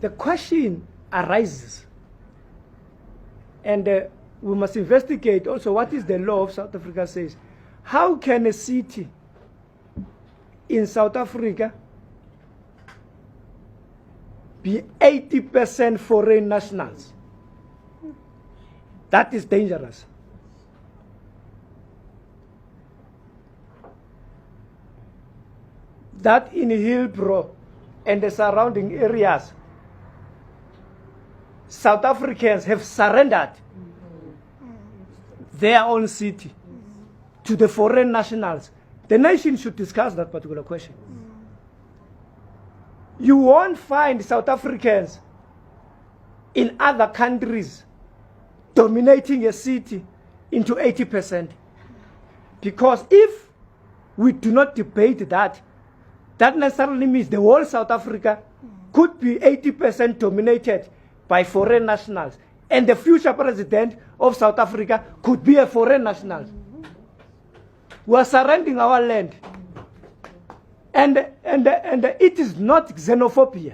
the question arises, and we must investigate also what is the law of South Africa says. How can a city in South Africa be 80% foreign nationals? That is dangerous. That in Hillbrow and the surrounding areas, South Africans have surrendered their own city to the foreign nationals. The nation should discuss that particular question. You won't find South Africans in other countries dominating a city into 80%. Because if we do not debate that, that necessarily means the whole South Africa could be 80% dominated by foreign nationals. And the future president of South Africa could be a foreign national. We are surrendering our land. And it is not xenophobia.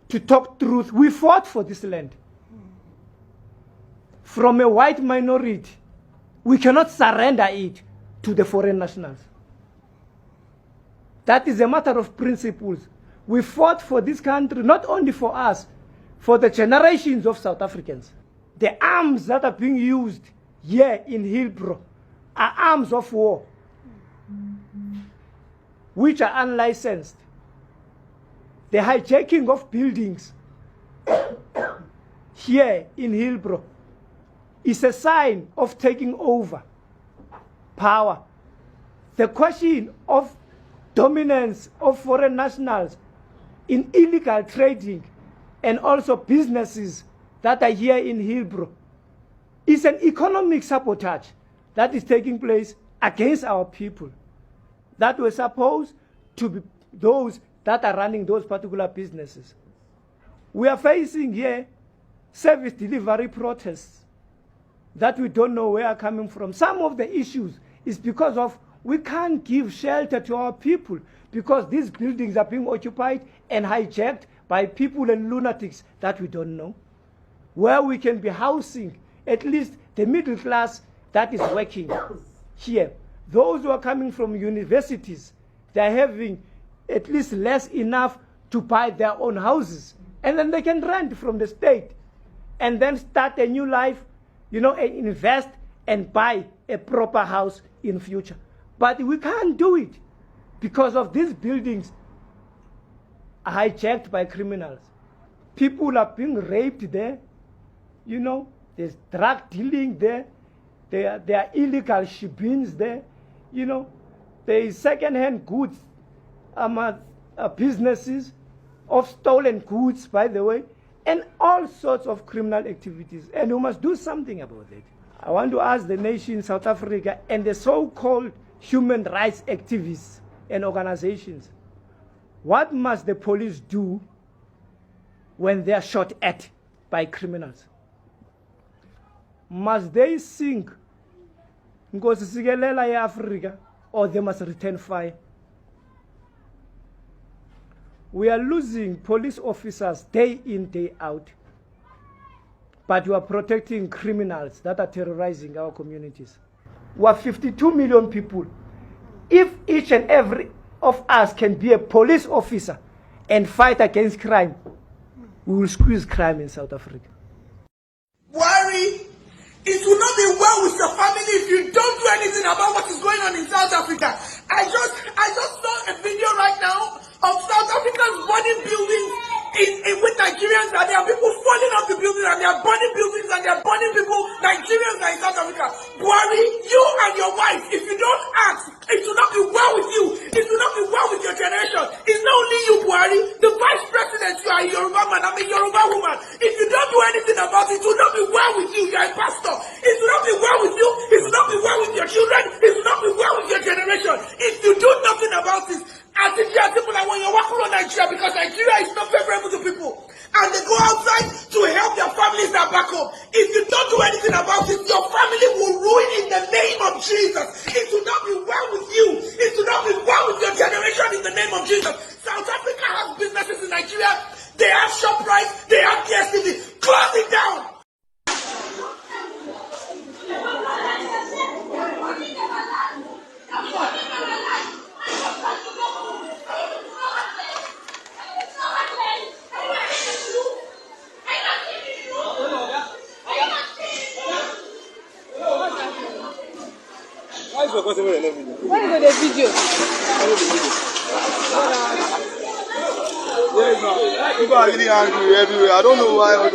To talk truth, we fought for this land. From a white minority, we cannot surrender it to the foreign nationals. That is a matter of principles. We fought for this country, not only for us, for the generations of South Africans. The arms that are being used here in Hillbrow are arms of war, which are unlicensed. The hijacking of buildings here in Hillbrow is a sign of taking over power. The question of dominance of foreign nationals in illegal trading and also businesses that are here in Hillbrow is an economic sabotage that is taking place against our people that were supposed to be those that are running those particular businesses. We are facing here service delivery protests that we don't know where are coming from. Some of the issues is because of we can't give shelter to our people because these buildings are being occupied and hijacked by people and lunatics that we don't know. Where we can be housing at least the middle class that is working here. Those who are coming from universities, they're having at least less enough to buy their own houses. And then they can rent from the state and then start a new life, you know, and invest and buy a proper house in future. But we can't do it because of these buildings are hijacked by criminals. People are being raped there, you know, there's drug dealing there, there are illegal shipments there, you know, there is second-hand goods businesses of stolen goods, by the way, and all sorts of criminal activities. And we must do something about it. I want to ask the nation, South Africa, and the so-called human rights activists and organizations, what must the police do when they are shot at by criminals? Must they sink Nkosi Sikelela Africa, or they must return fire? We are losing police officers day in, day out, but we are protecting criminals that are terrorizing our communities. We are 52 million people. If each and every of us can be a police officer and fight against crime, we will squeeze crime in South Africa. Worry, it will not be well with your family if you don't do anything about what is going on in South Africa. I just saw a video right now of South Africa's burning buildings with Nigerians, and there are people falling off the buildings, and they are burning buildings, and they are burning people. Nigerians are in South Africa. Buhari, you and your wife, if you don't act, it will not be well with you. It will not be well with your generation. It's not only you, Buhari, the vice president. You are a Yoruba man, I'm a Yoruba woman. If you don't do anything about it, it will not be well with you. You are a pastor. It will not be well with you. It will not be well with your children. It will not be well with your generation. If you do nothing about it, I think there are people that when you're working on Nigeria, because Nigeria is not favorable to people, and they go outside to help their families that back home. If you don't do anything about it, your family will ruin in the name of Jesus. It will not be well with you. It will not be well with your generation in the name of Jesus. South Africa has businesses in Nigeria. Nigeria. They have ShopRite, they have DSTV. Close it down. Why is your question with the video? Why is the video? Yes, no. People are really angry everywhere. I don't know why.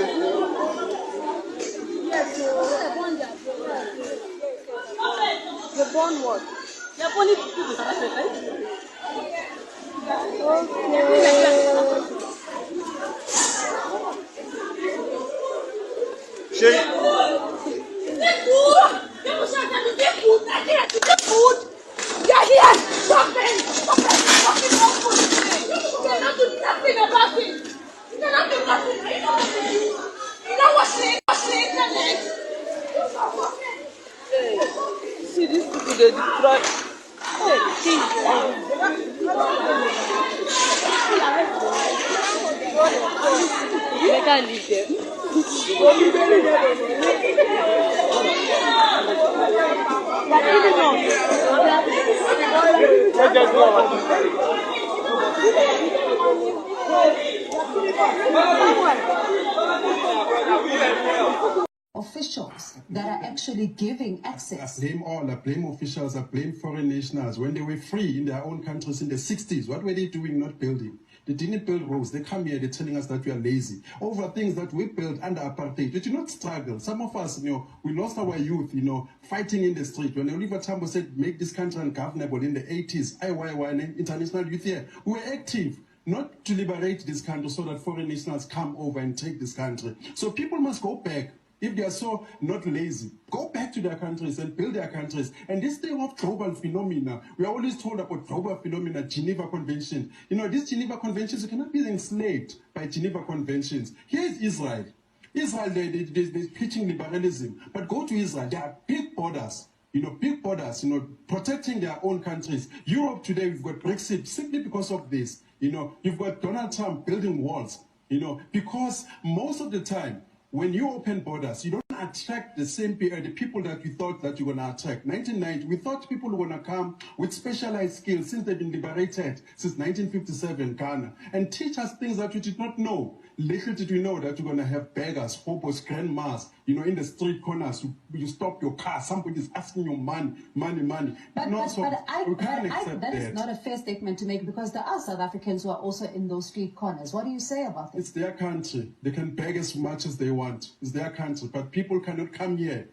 The bond what? You're only people South Africa. See these people, they destroy. They can't leave them. Officials that are actually giving access. I blame officials, I blame foreign nationals. When they were free in their own countries in the 60s, what were they doing? Not building. They didn't build roads. They come here, they're telling us that we are lazy. Over things that we built under apartheid. We did not struggle. Some of us, we lost our youth, fighting in the street. When Oliver Tambo said, make this country ungovernable in the 80s, IYY, International Youth Year, we were active. Not to liberate this country so that foreign nationals come over and take this country. So people must go back. If they are so not lazy, go back to their countries and build their countries. And this thing of global phenomena, we are always told about global phenomena, Geneva Convention. These Geneva Conventions, you cannot be enslaved by Geneva Conventions. Here is Israel. Israel, they're preaching liberalism. But go to Israel, there are big borders. Big borders, protecting their own countries. Europe today, we've got Brexit simply because of this. You've got Donald Trump building walls, because most of the time, when you open borders, you don't attract the same the people that you thought that you're going to attract. 1990, we thought people were going to come with specialized skills since they've been liberated since 1957, Ghana, and teach us things that we did not know. Little did we know that you're going to have beggars, hobos, grandmas, in the street corners. You stop your car, somebody's asking you money. But that is not a fair statement to make, because there are South Africans who are also in those street corners. What do you say about this? It's their country. They can beg as much as they want. It's their country. But people cannot come here,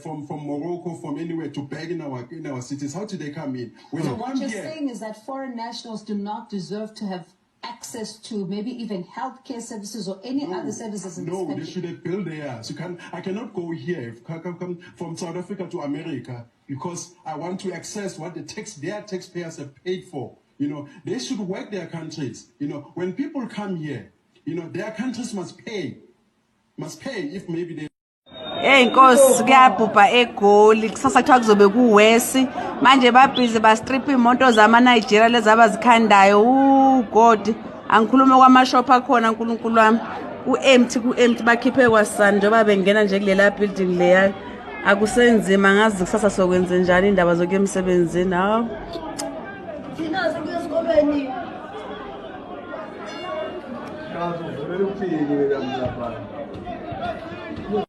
from Morocco, from anywhere to beg in our cities. How do they come in? So what you're saying is that foreign nationals do not deserve to have access to maybe even healthcare services or any other services in this country? No, they should have built theirs. I cannot go here come from South Africa to America because I want to access what their taxpayers have paid for. They should work their countries. When people come here, their countries must pay if maybe they. Nkosi kuyabhubha eGoli kusasa kuthiwa kuzobe kuwesi manje babhizi bastrip imoto zama-Nigeria lezi abazikhandayo God angikhulume kwamashop akhona uNkulunkulu wami ku-empty bakhiphe kwasani njengoba bengena nje kulela building leya akusenzima ngazi kusasa sokwenze njani indaba zokuya emsebenzini hawo Thina sekuya esikolweni. Caso, eu não